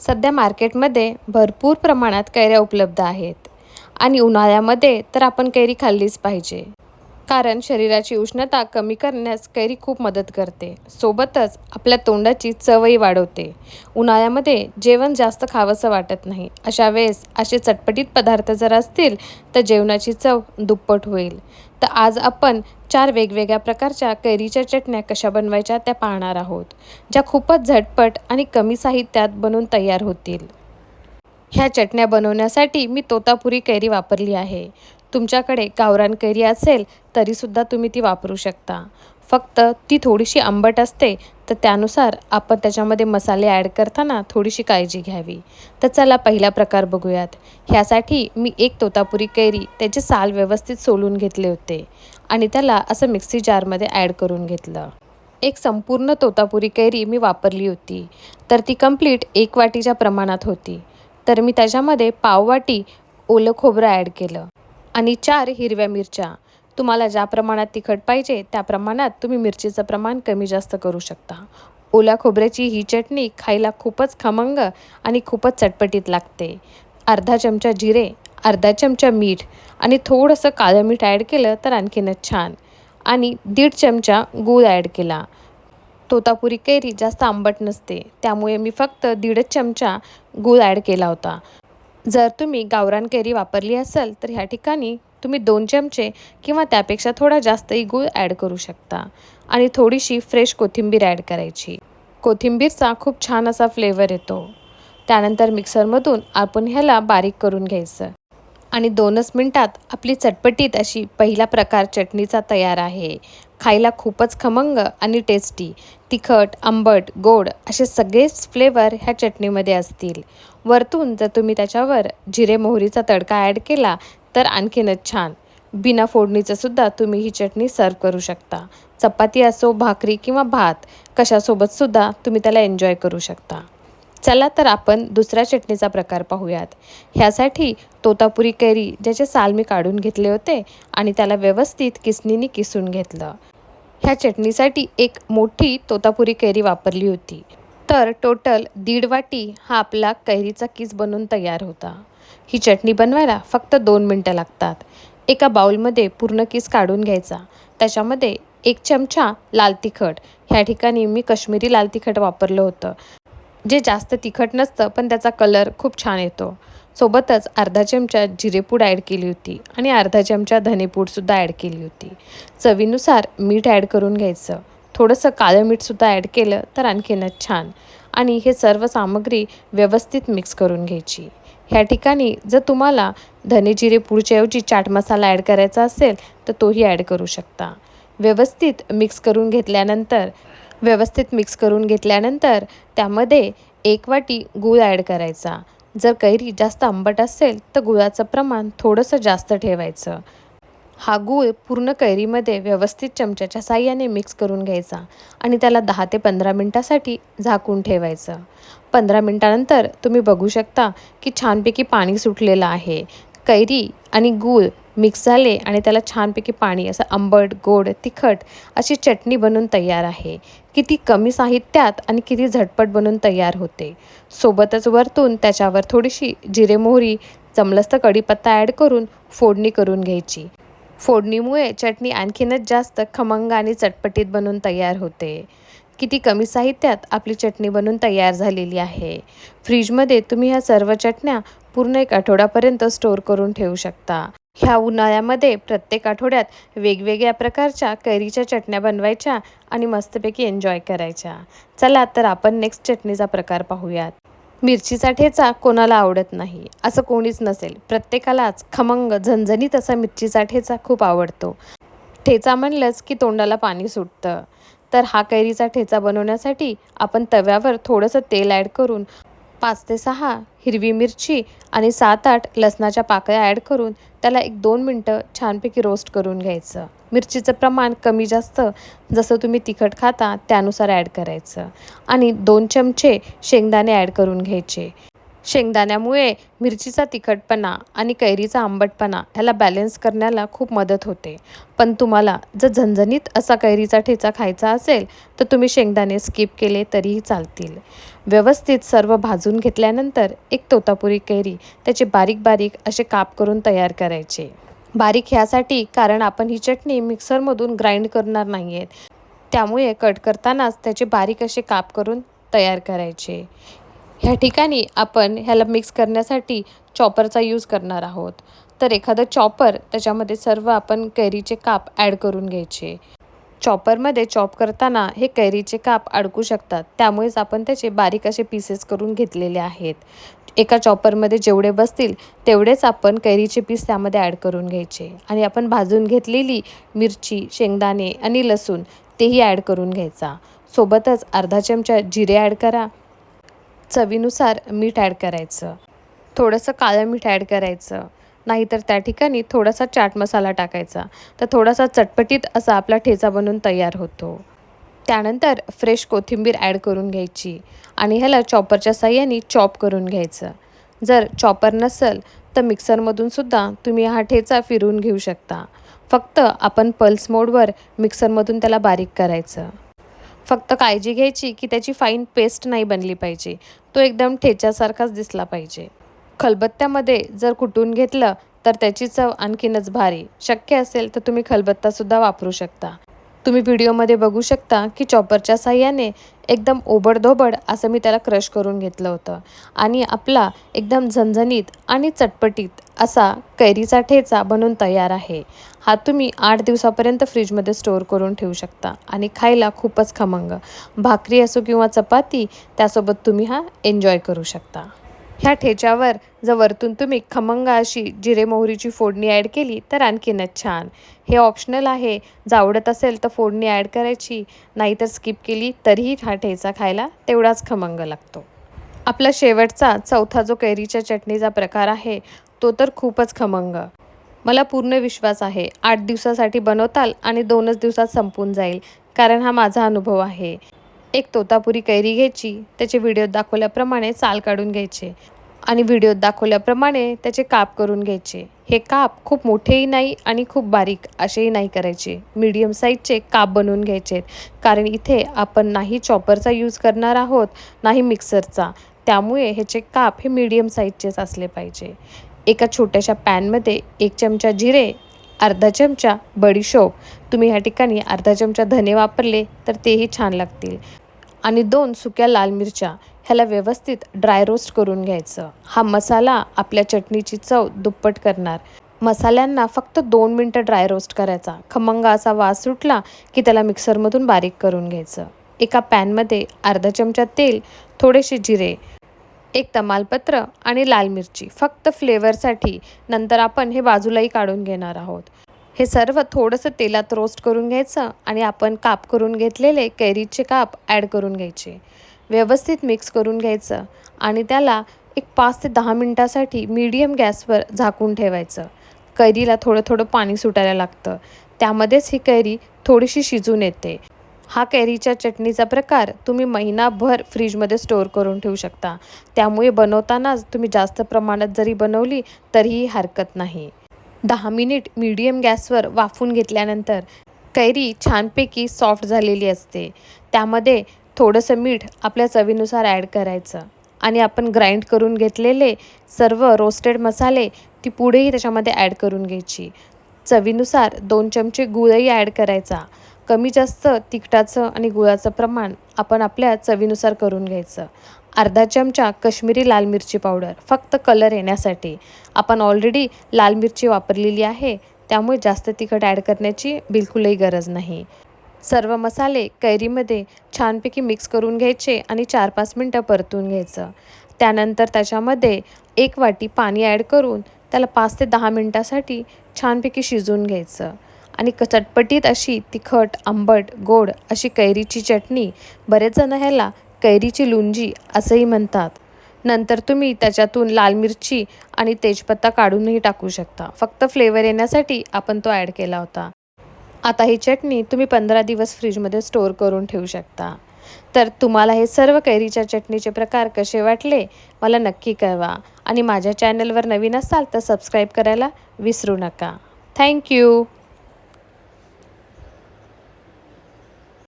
सध्या मार्केटमध्ये भरपूर प्रमाणात कैऱ्या उपलब्ध आहेत आणि उन्हाळ्यामध्ये तर आपण कैरी खाल्लीच पाहिजे. कारण शरीराची उष्णता कमी करण्यास कैरी खूप मदत करते. सोबतच आपल्या तोंडाची चवही वाढवते. उन्हाळ्यामध्ये जेवण जास्त खावंसं वाटत नाही. अशा वेळेस असे चटपटीत पदार्थ जर असतील तर जेवणाची चव दुप्पट होईल. तर आज आपण 4 वेगवेगळ्या प्रकारच्या कैरीच्या चटण्या कशा बनवायच्या त्या पाहणार आहोत, ज्या खूपच झटपट आणि कमी साहित्यात बनवून तयार होतील. ह्या चटण्या बनवण्यासाठी मी तोतापुरी कैरी वापरली आहे. तुमच्याकडे गावरान कैरी असेल तरीसुद्धा तुम्ही ती वापरू शकता. फक्त ती थोडीशी आंबट असते, तर त्यानुसार आपण त्याच्यामध्ये मसाले ॲड करताना थोडीशी काळजी घ्यावी. तर चला पहिला प्रकार बघूयात. ह्यासाठी मी एक तोतापुरी कैरी त्याचे साल व्यवस्थित सोलून घेतले होते आणि त्याला असं मिक्सी जारमध्ये ॲड करून घेतलं. एक संपूर्ण तोतापुरी कैरी मी वापरली होती, तर ती कंप्लीट 1 वाटीच्या प्रमाणात होती. तर मी त्याच्यामध्ये पाव वाटी ओलं खोबरं ॲड केलं आणि 4 हिरव्या मिरच्या. तुम्हाला ज्या प्रमाणात तिखट पाहिजे त्या प्रमाणात तुम्ही मिरचीचं प्रमाण कमी जास्त करू शकता. ओल्या खोबऱ्याची ही चटणी खायला खूपच खमंग आणि खूपच चटपटीत लागते. अर्धा चमचा जिरे, अर्धा चमचा मीठ आणि थोडंसं काळं मीठ ॲड केलं तर आणखीनच छान. आणि 1.5 चमचा गूळ ॲड केला. तोतापुरी कैरी जास्त आंबट नसते, त्यामुळे मी फक्त 1.5 चमचा गूळ ॲड केला होता. जर तुम्ही गावरान कैरी वापरली असेल तर ह्या ठिकाणी तुम्ही 2 चमचे किंवा त्यापेक्षा थोडा जास्तही गूळ ॲड करू शकता आणि थोडीशी फ्रेश कोथिंबीर ॲड करायची. कोथिंबीरचा खूप छान असा फ्लेवर येतो. त्यानंतर मिक्सरमधून आपण ह्याला बारीक करून घ्यायचं आणि 2च मिनटात आपली चटपटीत अशी पहिला प्रकार चटणीचा तयार आहे. खायला खूपच खमंग आणि टेस्टी. तिखट, आंबट, गोड असे सगळेच फ्लेवर ह्या चटणीमध्ये असतील. वरतून जर तुम्ही त्याच्यावर जिरे मोहरीचा तडका ॲड केला तर आणखीनच छान. बिना फोडणीचं सुद्धा तुम्ही ही चटणी सर्व करू शकता. चपाती असो, भाकरी किंवा भात कशासोबतसुद्धा तुम्ही त्याला एन्जॉय करू शकता. चला तर आपण दुसऱ्या चटणीचा प्रकार पाहूयात. ह्यासाठी तोतापुरी कैरी ज्याचे साल मी काढून घेतले होते आणि त्याला व्यवस्थित किसणीने किसून घेतलं. ह्या चटणीसाठी एक मोठी तोतापुरी कैरी वापरली होती. तर टोटल 1.5 वाटी हा आपला कैरीचा किस बनवून तयार होता. ही चटणी बनवायला फक्त 2 मिनटं लागतात. एका बाउलमध्ये पूर्ण किस काढून घ्यायचा. त्याच्यामध्ये 1 चमचा लाल तिखट, ह्या ठिकाणी मी काश्मीरी लाल तिखट वापरलं होतं, जे जास्त तिखट नसतं पण त्याचा कलर खूप छान येतो. सोबतच अर्धा चमचा जिरेपूड ॲड केली होती आणि अर्धा चमचा धनेपूडसुद्धा ॲड केली होती. चवीनुसार मीठ ॲड करून घ्यायचं. थोडंसं काळं मीठसुद्धा ॲड केलं तर आणखीनच छान. आणि हे सर्व सामग्री व्यवस्थित मिक्स करून घ्यायची. ह्या ठिकाणी जर तुम्हाला धने जिरे पूडच्याऐवजी चाट मसाला ॲड करायचा असेल तर तोही ॲड करू शकता. व्यवस्थित मिक्स करून घेतल्यानंतर त्यामध्ये 1 वाटी गूळ ॲड करायचा. जर कैरी जास्त आंबट असेल तर गुळाचं प्रमाण थोडंसं जास्त ठेवायचं. हा गूळ पूर्ण कैरीमध्ये व्यवस्थित चमच्याच्या साहाय्याने मिक्स करून घ्यायचा आणि त्याला 10 ते 15 मिनटासाठी झाकून ठेवायचं. 15 मिनटानंतर तुम्ही बघू शकता की छानपैकी पाणी सुटलेलं आहे. कैरी आणि गूळ मिक्स झाले आणि त्याला छानपैकी पाणी असं आंबट, गोड, तिखट अशी चटणी बनून तयार आहे. किती कमी साहित्यात आणि किती झटपट बनून तयार होते. सोबतच वरतून त्याच्यावर थोडीशी जिरे मोहरी, जमलंच तर कढीपत्ता ॲड करून फोडणी करून घ्यायची. फोडणीमुळे चटणी आणखीनच जास्त खमंग आणि चटपटीत बनून तयार होते. किती कमी साहित्यात आपली चटणी बनून तयार झालेली आहे. फ्रीजमध्ये तुम्ही ह्या सर्व चटण्या पूर्ण 1 आठवड्यापर्यंत स्टोअर करून ठेवू शकता. ह्या उन्हाळ्यामध्ये प्रत्येक आठवड्यात वेगवेगळ्या प्रकारच्या कैरीच्या चटण्या बनवायच्या आणि मस्तपैकी एन्जॉय करायच्या. चला तर आपण नेक्स्ट चटणीचा प्रकार पाहूयात. मिरचीचा ठेचा कोणाला आवडत नाही असं कोणीच नसेल. प्रत्येकालाच खमंग झणझणीत असा मिरचीचा ठेचा खूप आवडतो. ठेचा म्हणलंच की तोंडाला पाणी सुटतं. तर हा कैरीचा ठेचा बनवण्यासाठी आपण तव्यावर थोडंसं तेल ॲड करून 5 ते 6 हिरवी मिरची आणि 7-8 लसणाच्या पाकळ्या ॲड करून त्याला 1-2 मिनटं छानपैकी रोस्ट करून घ्यायचं. मिरचीचं प्रमाण कमी जास्त जसं तुम्ही तिखट खाता त्यानुसार ॲड करायचं आणि 2 चमचे शेंगदाणे ॲड करून घ्यायचे. शेंगदाण्यामुळे मिरचीचा तिखटपणा आणि कैरीचा आंबटपणा ह्याला बॅलन्स करण्याला खूप मदत होते. पण तुम्हाला जर झणझणीत असा कैरीचा ठेचा खायचा असेल तर तुम्ही शेंगदाणे स्किप केले तरीही चालतील. व्यवस्थित सर्व भाजून घेतल्यानंतर एक तोतापुरी कैरी त्याचे बारीक बारीक असे काप करून तयार करायचे. बारीक ह्यासाठी कारण आपण ही चटणी मिक्सरमधून ग्राइंड करणार नाही आहेत, त्यामुळे कट करतानाच त्याचे बारीक असे काप करून तयार करायचे. ह्या ठिकाणी आपण ह्याला मिक्स करण्यासाठी चॉपरचा यूज करणार आहोत. तर एखादं चॉपर त्याच्यामध्ये सर्व आपण कैरीचे काप ॲड करून घ्यायचे. चॉपरमध्ये चॉप करताना हे कैरीचे काप अडकू शकतात, त्यामुळेच आपण त्याचे बारीक असे पीसेस करून घेतलेले आहेत. एका चॉपरमध्ये जेवढे बसतील तेवढेच आपण कैरीचे पीस त्यामध्ये ॲड करून घ्यायचे आणि आपण भाजून घेतलेली मिरची, शेंगदाणे आणि लसूण तेही ॲड करून घ्यायचा. सोबतच अर्धा चमचा जिरे ॲड करा. चवीनुसार मीठ ॲड करायचं. थोडंसं काळं मीठ ॲड करायचं. नाहीतर त्या ठिकाणी थोडासा चाट मसाला टाकायचा. तर थोडासा चटपटीत असा आपला ठेचा बनून तयार होतो. त्यानंतर फ्रेश कोथिंबीर ॲड करून घ्यायची आणि ह्याला चॉपरच्या साहाय्याने चॉप करून घ्यायचं. जर चॉपर नसेल तर मिक्सरमधून सुद्धा तुम्ही हा ठेचा फिरवून घेऊ शकता. फक्त आपण पल्स मोडवर मिक्सरमधून त्याला बारीक करायचं. फक्त काळजी घ्यायची की त्याची फाईन पेस्ट नाही बनली पाहिजे. तो एकदम ठेच्यासारखाच दिसला पाहिजे. खलबत्त्यामध्ये जर कुटून घेतलं तर त्याची चव आणखीनच भारी. शक्य असेल तर तुम्ही खलबत्तासुद्धा वापरू शकता. तुम्ही व्हिडिओमध्ये बघू शकता की चॉपरच्या साहाय्याने एकदम ओबडधोबड असं मी त्याला क्रश करून घेतलं होतं आणि आपला एकदम झणझणीत आणि चटपटीत असा कैरीचा ठेचा बनून तयार आहे. हा तुम्ही 8 दिवसापर्यंत फ्रीजमध्ये स्टोअर करून ठेवू शकता आणि खायला खूपच खमंग. भाकरी असो किंवा चपाती त्यासोबत तुम्ही हा एन्जॉय करू शकता. ह्या ठेच्यावर जर वरतून तुम्ही खमंग अशी जिरे मोहरीची फोडणी ॲड केली तर आणखीनच छान. हे ऑप्शनल आहे. जर आवडत असेल तर फोडणी ॲड करायची, नाहीतर स्किप केली तरीही हा ठेचा खायला तेवढाच खमंग लागतो. आपला शेवटचा चौथा जो कैरीच्या चटणीचा प्रकार आहे तो तर खूपच खमंग. मला पूर्ण विश्वास आहे 8 दिवसासाठी बनवताल आणि 2च दिवसात संपून जाईल, कारण हा माझा अनुभव आहे. एक तोतापुरी कैरी घ्यायची, त्याचे व्हिडिओत दाखवल्याप्रमाणे साल काढून घ्यायचे आणि व्हिडिओत दाखवल्याप्रमाणे त्याचे काप करून घ्यायचे. हे काप खूप मोठेही नाही आणि खूप बारीक असेही नाही करायचे. मीडियम साईजचे काप बनवून घ्यायचे आहेत, कारण इथे आपण नाही चॉपरचा यूज करणार आहोत नाही मिक्सरचा, त्यामुळे ह्याचे काप हे मीडियम साईजचेच असले पाहिजे. एका छोट्याशा पॅनमध्ये 1 चमचा जिरे, अर्धा चमचा बडीशोप, तुम्ही ह्या ठिकाणी अर्धा चमचा धने वापरले तर तेही छान लागतील, आणि 2 सुक्या लाल मिरच्या ह्याला व्यवस्थित ड्राय रोस्ट करून घ्यायचं. हा मसाला आपल्या चटणीची चव दुप्पट करणार. मसाल्यांना फक्त 2 मिनटं ड्राय रोस्ट करायचा. खमंग असा वास सुटला की त्याला मिक्सरमधून बारीक करून घ्यायचं. एका पॅनमध्ये अर्धा चमचा तेल, थोडेसे जिरे, 1 तमालपत्र आणि लाल मिरची फक्त फ्लेवरसाठी. नंतर आपण हे बाजूलाही काढून घेणार आहोत. हे सर्व थोडंसं तेलात रोस्ट करून घ्यायचं आणि आपण काप करून घेतलेले कैरीचे काप ॲड करून घ्यायचे. व्यवस्थित मिक्स करून घ्यायचं आणि त्याला एक 5 ते 10 मिनटासाठी मीडियम गॅसवर झाकून ठेवायचं. कैरीला थोडं थोडं पाणी सुटायला लागतं, त्यामध्येच ही कैरी थोडीशी शिजून येते. हा कैरीच्या चटणीचा प्रकार तुम्ही महिनाभर फ्रीजमध्ये स्टोअर करून ठेवू शकता, त्यामुळे बनवतानाच तुम्ही जास्त प्रमाणात जरी बनवली तरीही हरकत नाही. 10 मिनिट मीडियम गॅसवर वाफून घेतल्यानंतर कैरी छानपैकी सॉफ्ट झालेली असते. त्यामध्ये थोडंसं मीठ आपल्या चवीनुसार ॲड करायचं आणि आपण ग्राइंड करून घेतलेले सर्व रोस्टेड मसाले ती पुढेही त्याच्यामध्ये ॲड करून घ्यायची. चवीनुसार 2 चमचे गूळही ॲड करायचा. कमी जास्त तिखटाचं आणि गुळाचं प्रमाण आपण आपल्या चवीनुसार करून घ्यायचं. अर्धा चमचा कश्मीरी लाल मिरची पावडर फक्त कलर येण्यासाठी. आपण ऑलरेडी लाल मिरची वापरलेली आहे, त्यामुळे जास्त तिखट ॲड करण्याची बिलकुलही गरज नाही. सर्व मसाले कैरीमध्ये छानपैकी मिक्स करून घ्यायचे आणि 4-5 मिनटं परतून घ्यायचं. त्यानंतर त्याच्यामध्ये 1 वाटी पाणी ॲड करून त्याला 5 ते 10 मिनटासाठी छानपैकी शिजवून घ्यायचं. आणि चटपटीत अशी तिखट, आंबट, गोड अशी कैरीची चटणी, बरेच जण ह्याला कैरीची लुंजी असंही म्हणतात. नंतर तुम्ही त्याच्यातून लाल मिरची आणि तेजपत्ता काढूनही टाकू शकता. फक्त फ्लेवर येण्यासाठी आपण तो ॲड केला होता. आता ही चटणी तुम्ही 15 दिवस फ्रीजमध्ये स्टोअर करून ठेवू शकता. तर तुम्हाला हे सर्व कैरीच्या चटणीचे प्रकार कसे वाटले मला नक्की कळवा आणि माझ्या चॅनलवर नवीन असाल तर सबस्क्राईब करायला विसरू नका. थँक्यू.